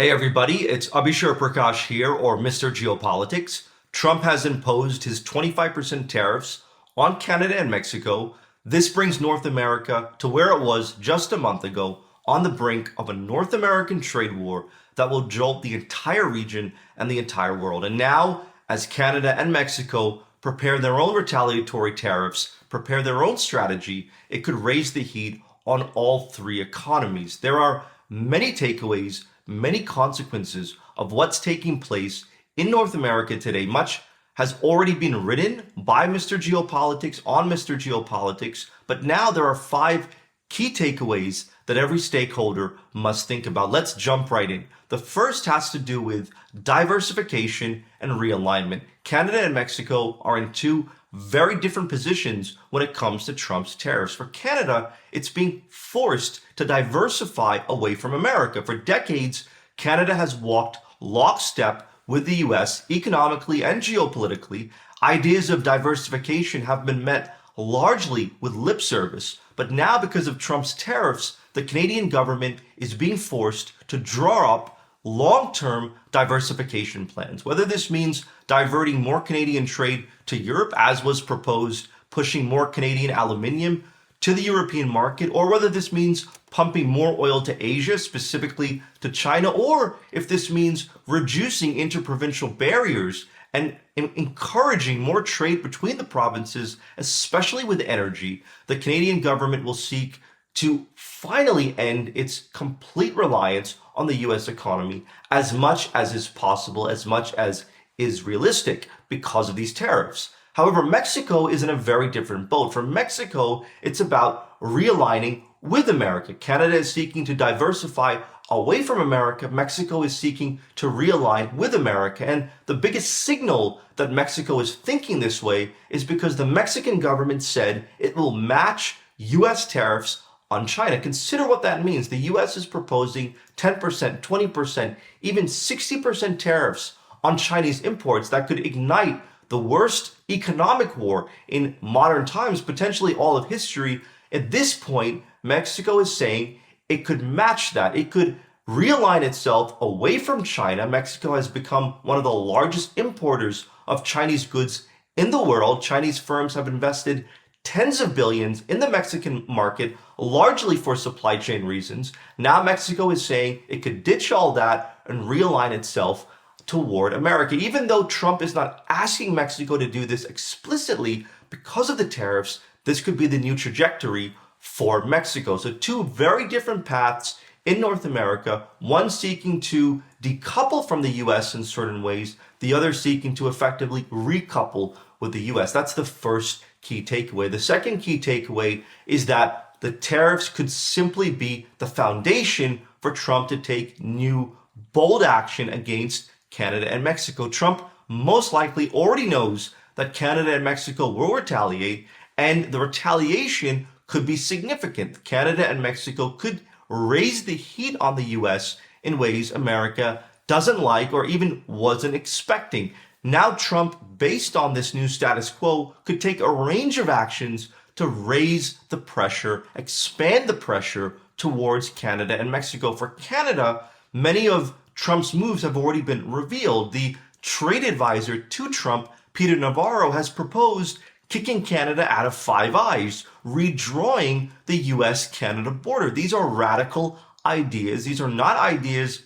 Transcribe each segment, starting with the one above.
Hey everybody, it's Abishur Prakash here, or Mr. Geopolitics. Trump has imposed his 25% tariffs on Canada and Mexico. This brings North America to where it was just a month ago, on the brink of a North American trade war that will jolt the entire region and the entire world. And now, as Canada and Mexico prepare their own retaliatory tariffs, prepare their own strategy, it could raise the heat on all three economies. There are many takeaways, many consequences of what's taking place in North America today. Much has already been written by Mr. Geopolitics on Mr. Geopolitics, but now there are 5 key takeaways that every stakeholder must think about. Let's jump right in. The first has to do with diversification and realignment. Canada and Mexico are in 2 very different positions when it comes to Trump's tariffs. For Canada, it's being forced to diversify away from America. For decades, Canada has walked lockstep with the US economically and geopolitically. Ideas of diversification have been met largely with lip service, but now because of Trump's tariffs, the Canadian government is being forced to draw up long-term diversification plans. Whether this means diverting more Canadian trade to Europe, as was proposed, pushing more Canadian aluminium to the European market, or whether this means pumping more oil to Asia, specifically to China, or if this means reducing interprovincial barriers and encouraging more trade between the provinces, especially with energy, the Canadian government will seek to finally end its complete reliance on the US economy as much as is possible, as much as is realistic because of these tariffs. However, Mexico is in a very different boat. For Mexico, it's about realigning with America. Canada is seeking to diversify away from America. Mexico is seeking to realign with America. And the biggest signal that Mexico is thinking this way is because the Mexican government said it will match US tariffs on China. Consider what that means. The US is proposing 10%, 20%, even 60% tariffs on Chinese imports that could ignite the worst economic war in modern times, potentially all of history. At this point, Mexico is saying it could match that. It could realign itself away from China. Mexico has become one of the largest importers of Chinese goods in the world. Chinese firms have invested tens of billions in the Mexican market, largely for supply chain reasons. Now Mexico is saying it could ditch all that and realign itself toward America. Even though Trump is not asking Mexico to do this explicitly, because of the tariffs, this could be the new trajectory for Mexico. So 2 very different paths in North America, one seeking to decouple from the US in certain ways, the other seeking to effectively recouple with the US. That's the first key takeaway. The second key takeaway is that the tariffs could simply be the foundation for Trump to take new, bold action against Canada and Mexico. Trump most likely already knows that Canada and Mexico will retaliate, and the retaliation could be significant. Canada and Mexico could raise the heat on the US in ways America doesn't like or even wasn't expecting. Now Trump, based on this new status quo, could take a range of actions to raise the pressure, expand the pressure towards Canada and Mexico. For Canada, many of Trump's moves have already been revealed. The trade advisor to Trump, Peter Navarro, has proposed kicking Canada out of Five Eyes, redrawing the US-Canada border. These are radical ideas. These are not ideas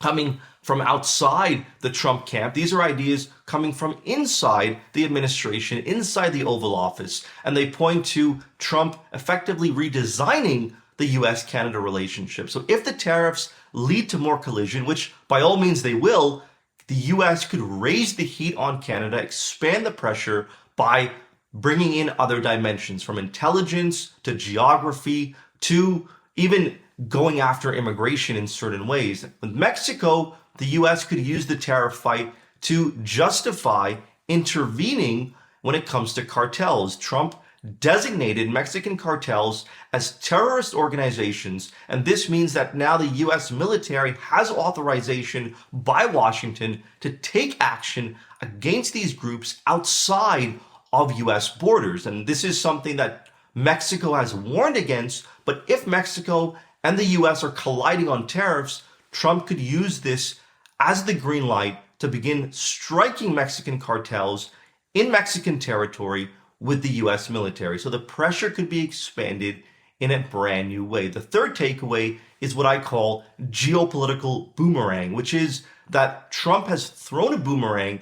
coming from outside the Trump camp. These are ideas coming from inside the administration, inside the Oval Office, and they point to Trump effectively redesigning the US-Canada relationship. So if the tariffs lead to more collision, which by all means they will, the US could raise the heat on Canada, expand the pressure by bringing in other dimensions, from intelligence to geography to even going after immigration in certain ways. With Mexico, the US could use the tariff fight to justify intervening when it comes to cartels. Trump designated Mexican cartels as terrorist organizations, and this means that now the US military has authorization by Washington to take action against these groups outside of US borders. And this is something that Mexico has warned against, but if Mexico and the US are colliding on tariffs, Trump could use this as the green light to begin striking Mexican cartels in Mexican territory with the US military. So the pressure could be expanded in a brand new way. The third takeaway is what I call geopolitical boomerang, which is that Trump has thrown a boomerang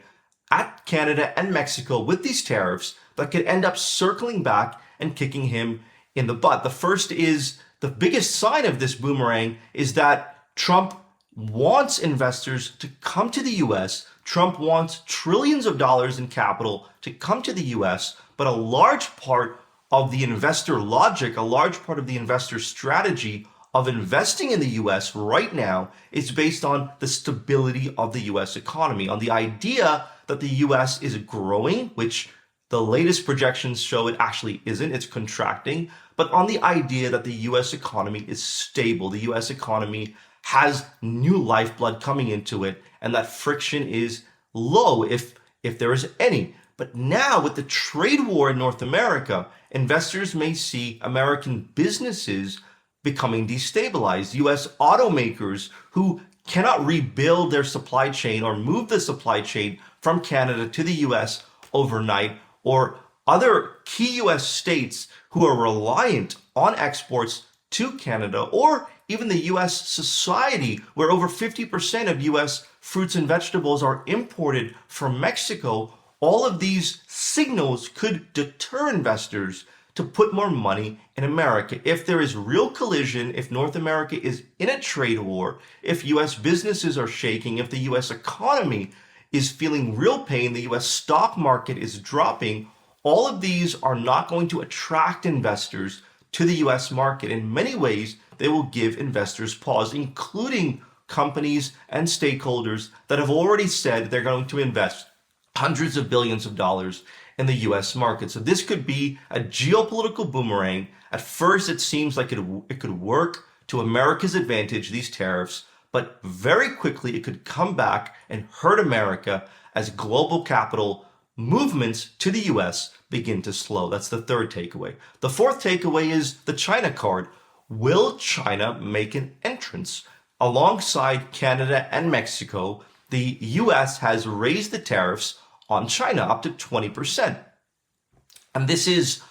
at Canada and Mexico with these tariffs that could end up circling back and kicking him in the butt. The first is the biggest sign of this boomerang is that Trump wants investors to come to the US. Trump wants trillions of dollars in capital to come to the US, but a large part of the investor logic, a large part of the investor strategy of investing in the US right now is based on the stability of the US economy, on the idea that the US is growing, which the latest projections show it actually isn't, it's contracting, but on the idea that the US economy is stable, the US economy has new lifeblood coming into it, and that friction is low if there is any. But now with the trade war in North America, investors may see American businesses becoming destabilized. US automakers who cannot rebuild their supply chain or move the supply chain from Canada to the US overnight, or other key US states who are reliant on exports to Canada, or even the US society where over 50% of US fruits and vegetables are imported from Mexico. All of these signals could deter investors to put more money in America. If there is real collision, if North America is in a trade war, if US businesses are shaking, if the US economy is feeling real pain, the US stock market is dropping, all of these are not going to attract investors to the US market. In many ways, they will give investors pause, including companies and stakeholders that have already said they're going to invest hundreds of billions of dollars in the US market. So this could be a geopolitical boomerang. At first, it seems like it could work to America's advantage, these tariffs, but very quickly it could come back and hurt America as global capital movements to the US begin to slow. That's the third takeaway. The fourth takeaway is the China card. Will China make an entrance? Alongside Canada and Mexico, the US has raised the tariffs on China up to 20%. And this is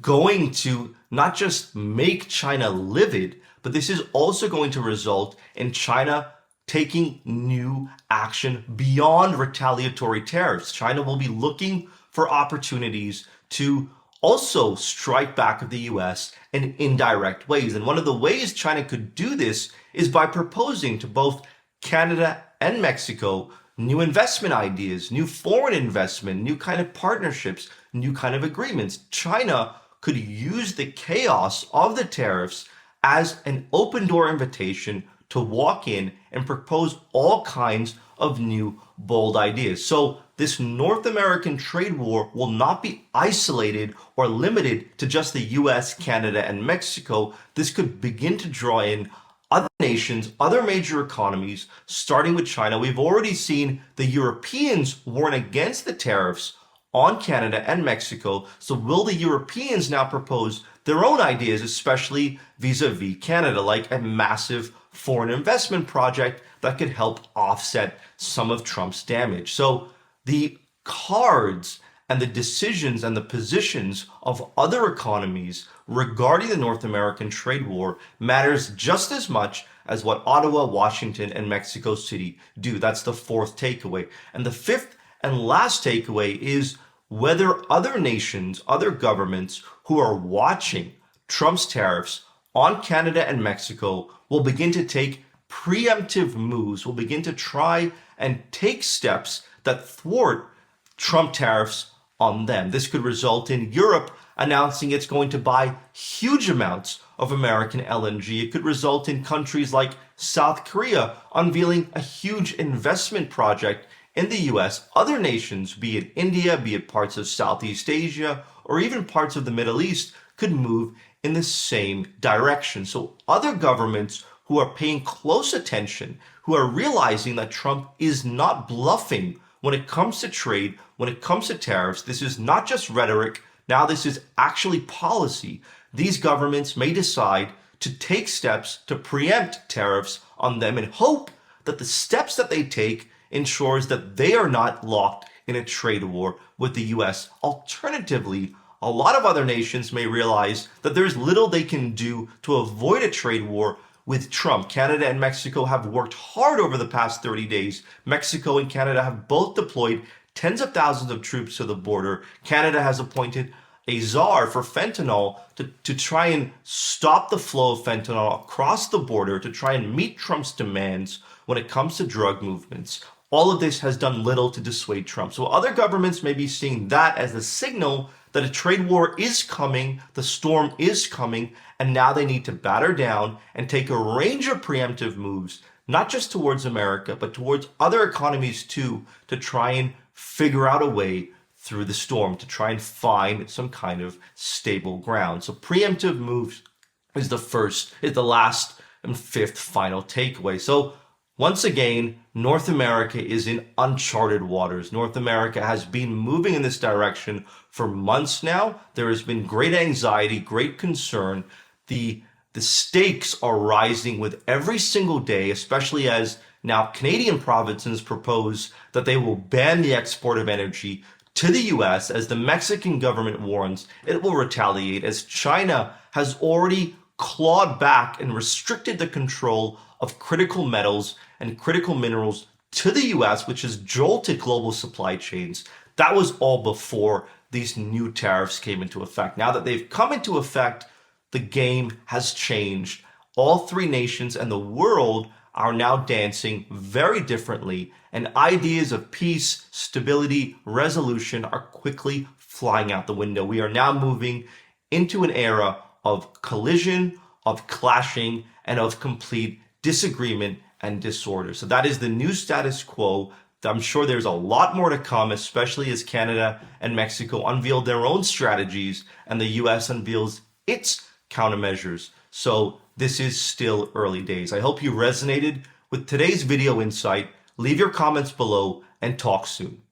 going to not just make China livid, but this is also going to result in China taking new action beyond retaliatory tariffs. China will be looking for opportunities to also strike back at the US in indirect ways. And one of the ways China could do this is by proposing to both Canada and Mexico new investment ideas, new foreign investment, new kind of partnerships, new kind of agreements. China could use the chaos of the tariffs as an open door invitation to walk in and propose all kinds of new bold ideas. So this North American trade war will not be isolated or limited to just the US, Canada, and Mexico. This could begin to draw in other nations, other major economies, starting with China. We've already seen the Europeans warn against the tariffs on Canada and Mexico. So will the Europeans now propose their own ideas, especially vis-a-vis Canada, like a massive foreign investment project that could help offset some of Trump's damage? So the cards and the decisions and the positions of other economies regarding the North American trade war matters just as much as what Ottawa, Washington, and Mexico City do. That's the fourth takeaway. And the fifth and last takeaway is whether other nations, other governments who are watching Trump's tariffs on Canada and Mexico will begin to take preemptive moves, will begin to try and take steps that thwart Trump tariffs on them. This could result in Europe announcing it's going to buy huge amounts of American LNG. It could result in countries like South Korea unveiling a huge investment project in the US. Other nations, be it India, be it parts of Southeast Asia, or even parts of the Middle East, could move in the same direction. So other governments who are paying close attention, who are realizing that Trump is not bluffing when it comes to trade, when it comes to tariffs, this is not just rhetoric. Now this is actually policy. These governments may decide to take steps to preempt tariffs on them and hope that the steps that they take ensures that they are not locked in a trade war with the US. Alternatively, a lot of other nations may realize that there's little they can do to avoid a trade war with Trump. Canada and Mexico have worked hard over the past 30 days. Mexico and Canada have both deployed tens of thousands of troops to the border. Canada has appointed a czar for fentanyl to try and stop the flow of fentanyl across the border, to try and meet Trump's demands when it comes to drug movements. All of this has done little to dissuade Trump. So other governments may be seeing that as a signal that a trade war is coming, the storm is coming, and now they need to batter down and take a range of preemptive moves, not just towards America, but towards other economies too, to try and figure out a way through the storm, to try and find some kind of stable ground. So preemptive moves is the last and fifth final takeaway. So once again, North America is in uncharted waters. North America has been moving in this direction for months now. There has been great anxiety, great concern. The stakes are rising with every single day, especially as now Canadian provinces propose that they will ban the export of energy to the US, as the Mexican government warns it will retaliate, as China has already clawed back and restricted the control of critical metals and critical minerals to the US, which has jolted global supply chains. That was all before these new tariffs came into effect. Now that they've come into effect, the game has changed. All three nations and the world are now dancing very differently, and ideas of peace, stability, resolution are quickly flying out the window. We are now moving into an era of collision, of clashing, and of complete disagreement and disorder. So that is the new status quo. I'm sure there's a lot more to come, especially as Canada and Mexico unveil their own strategies and the US unveils its countermeasures. So this is still early days. I hope you resonated with today's video insight. Leave your comments below and talk soon.